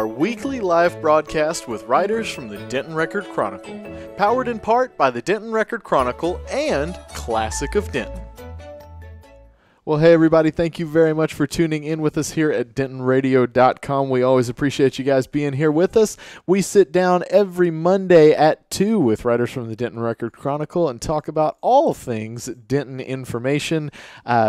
our weekly live broadcast with writers from the Denton Record-Chronicle, powered in part by the Denton Record-Chronicle and Classic of Denton. Well, hey, everybody. Thank you very much for tuning in with us here at DentonRadio.com. We always appreciate you guys being here with us. We sit down every Monday at 2 with writers from the Denton Record-Chronicle and talk about all things Denton information,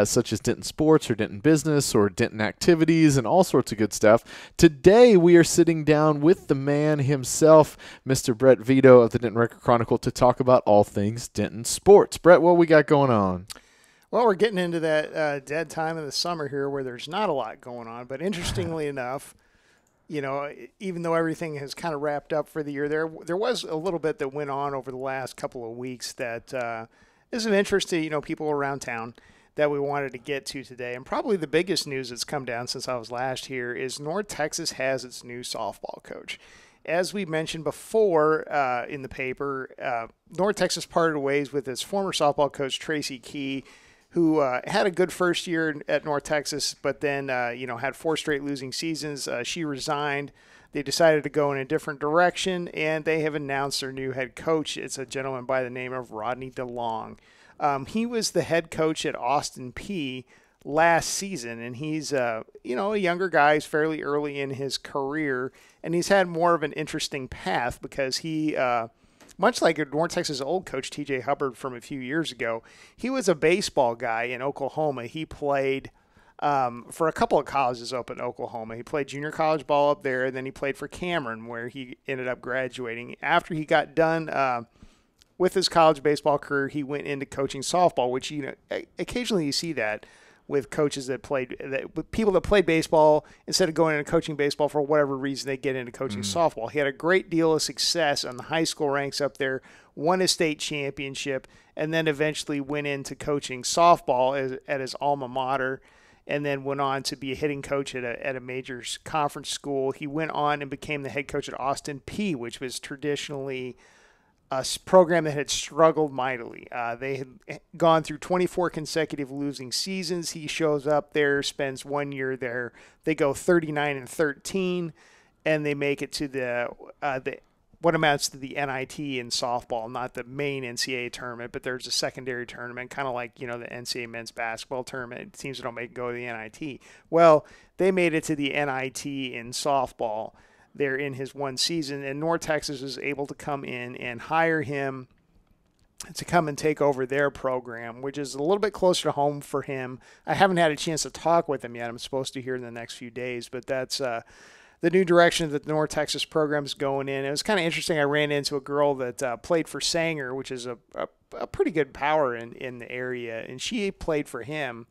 such as Denton sports or Denton business or Denton activities and all sorts of good stuff. Today, we are sitting down with the man himself, Mr. Brett Vito of the Denton Record-Chronicle, to talk about all things Denton sports. Brett, what we got going on? Well, we're getting into that dead time of the summer here where there's not a lot going on. But interestingly enough, you know, even though everything has kind of wrapped up for the year, there was a little bit that went on over the last couple of weeks that is of interest to, you know, people around town that we wanted to get to today. And probably the biggest news that's come down since I was last here is North Texas has its new softball coach. As we mentioned before in the paper, North Texas parted ways with its former softball coach, Tracy Key, who had a good first year at North Texas, but then, had 4 straight losing seasons. She resigned. They decided to go in a different direction, and they have announced their new head coach. It's a gentleman by the name of Rodney DeLong. He was the head coach at Austin Peay last season, and he's, a younger guy. He's fairly early in his career, and he's had more of an interesting path because he much like North Texas' old coach, T.J. Hubbard, from a few years ago, he was a baseball guy in Oklahoma. He played for a couple of colleges up in Oklahoma. He played junior college ball up there, and then he played for Cameron, where he ended up graduating. After he got done with his college baseball career, he went into coaching softball, which, occasionally you see that with coaches with people that played baseball, instead of going into coaching baseball for whatever reason, they get into coaching softball. He had a great deal of success on the high school ranks up there, won a state championship, and then eventually went into coaching softball at his alma mater, and then went on to be a hitting coach at a major conference school. He went on and became the head coach at Austin Peay, which was traditionally a program that had struggled mightily. They had gone through 24 consecutive losing seasons. He shows up there, spends 1 year there. They go 39-13, and they make it to the what amounts to the NIT in softball, not the main NCAA tournament, but there's a secondary tournament, kind of like, the NCAA men's basketball tournament. Teams that don't make it go to the NIT. Well, they made it to the NIT in softball there in his one season, and North Texas was able to come in and hire him to come and take over their program, which is a little bit closer to home for him. I haven't had a chance to talk with him yet. I'm supposed to hear in the next few days, but that's the new direction that the North Texas program is going in. It was kind of interesting. I ran into a girl that played for Sanger, which is a pretty good power in the area, and she played for him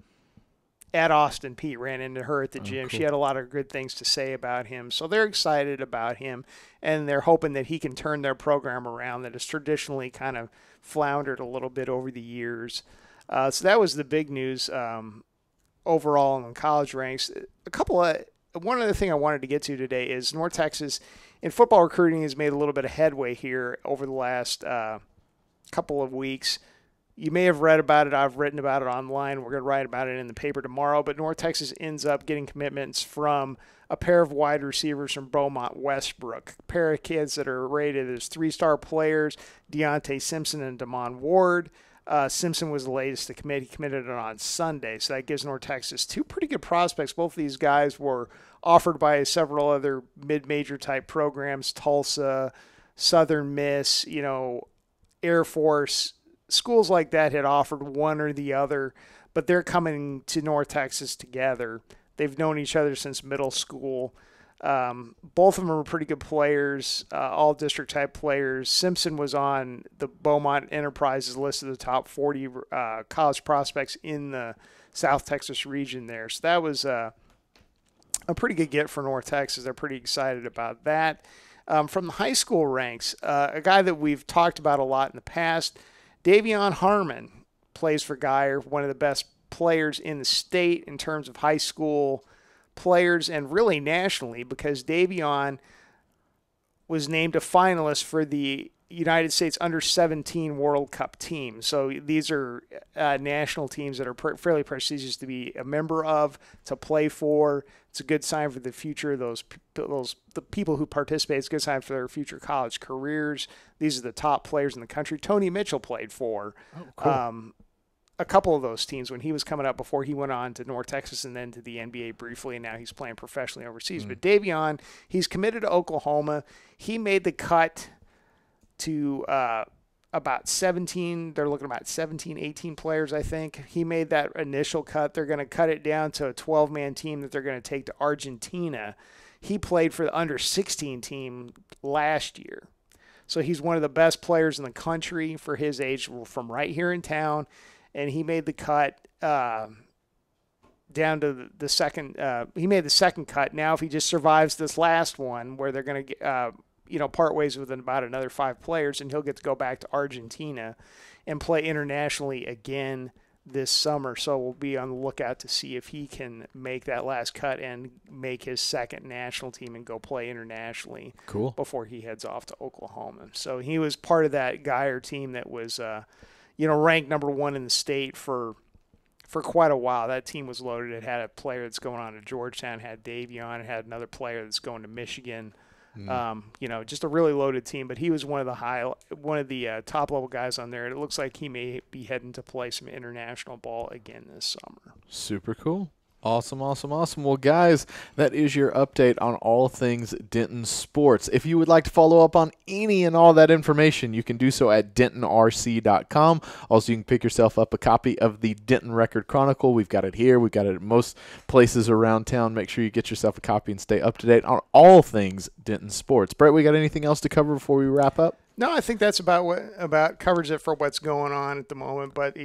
at Austin Peay. Ran into her at the gym. Cool. She had a lot of good things to say about him. So they're excited about him, and they're hoping that he can turn their program around that has traditionally kind of floundered a little bit over the years. So that was the big news overall in the college ranks. One other thing I wanted to get to today is North Texas in football recruiting has made a little bit of headway here over the last couple of weeks. You may have read about it. I've written about it online. We're going to write about it in the paper tomorrow. But North Texas ends up getting commitments from a pair of wide receivers from Beaumont Westbrook, a pair of kids that are rated as 3-star players, Deontay Simpson and Damon Ward. Simpson was the latest to commit. He committed it on Sunday, so that gives North Texas 2 pretty good prospects. Both of these guys were offered by several other mid-major type programs, Tulsa, Southern Miss, Air Force. Schools like that had offered one or the other, but they're coming to North Texas together. They've known each other since middle school. Both of them are pretty good players, all district type players. Simpson was on the Beaumont Enterprises list of the top 40 college prospects in the South Texas region there. So that was a pretty good get for North Texas. They're pretty excited about that. From the high school ranks, a guy that we've talked about a lot in the past, Davion Harmon, plays for Guyer, one of the best players in the state in terms of high school players and really nationally, because Davion was named a finalist for the United States under-17 World Cup team. So these are national teams that are fairly prestigious to be a member of, to play for. It's a good sign for the future of the people who participate. It's a good sign for their future college careers. These are the top players in the country. Tony Mitchell played for a couple of those teams when he was coming up before he went on to North Texas and then to the NBA briefly, and now he's playing professionally overseas. But Davion, he's committed to Oklahoma. He made the cut to about 17. They're looking at about 17, 18 players, I think. He made that initial cut. They're going to cut it down to a 12-man team that they're going to take to Argentina. He played for the under-16 team last year. So he's one of the best players in the country for his age from right here in town. And he made the cut down to the second. He made the second cut. Now, if he just survives this last one, where they're going to part ways with about another 5 players, and he'll get to go back to Argentina and play internationally again this summer. So we'll be on the lookout to see if he can make that last cut and make his second national team and go play internationally. Cool. Before he heads off to Oklahoma. So he was part of that Geyer team that was ranked number 1 in the state for quite a while. That team was loaded. It had a player that's going on to Georgetown, had Davion, it had another player that's going to Michigan. Just a really loaded team. But he was one of the top level guys on there. And it looks like he may be heading to play some international ball again this summer. Super cool. Awesome. Well, guys, that is your update on all things Denton sports. If you would like to follow up on any and all that information, you can do so at DentonRC.com. Also, you can pick yourself up a copy of the Denton Record-Chronicle. We've got it here. We've got it at most places around town. Make sure you get yourself a copy and stay up to date on all things Denton sports. Brett, we got anything else to cover before we wrap up? No, I think that's about covers it for what's going on at the moment. But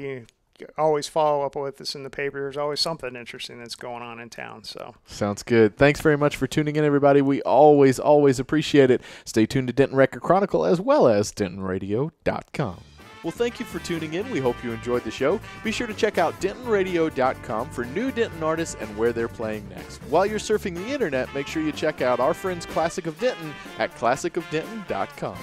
always follow up with us in the paper. There's always something interesting that's going on in town. So sounds good. Thanks very much for tuning in, everybody. We always appreciate it. Stay tuned to Denton Record-Chronicle as well as DentonRadio.com. Well, thank you for tuning in. We hope you enjoyed the show. Be sure to check out DentonRadio.com for new Denton artists and where they're playing next. While you're surfing the internet, make sure you check out our friends Classic of Denton at ClassicofDenton.com.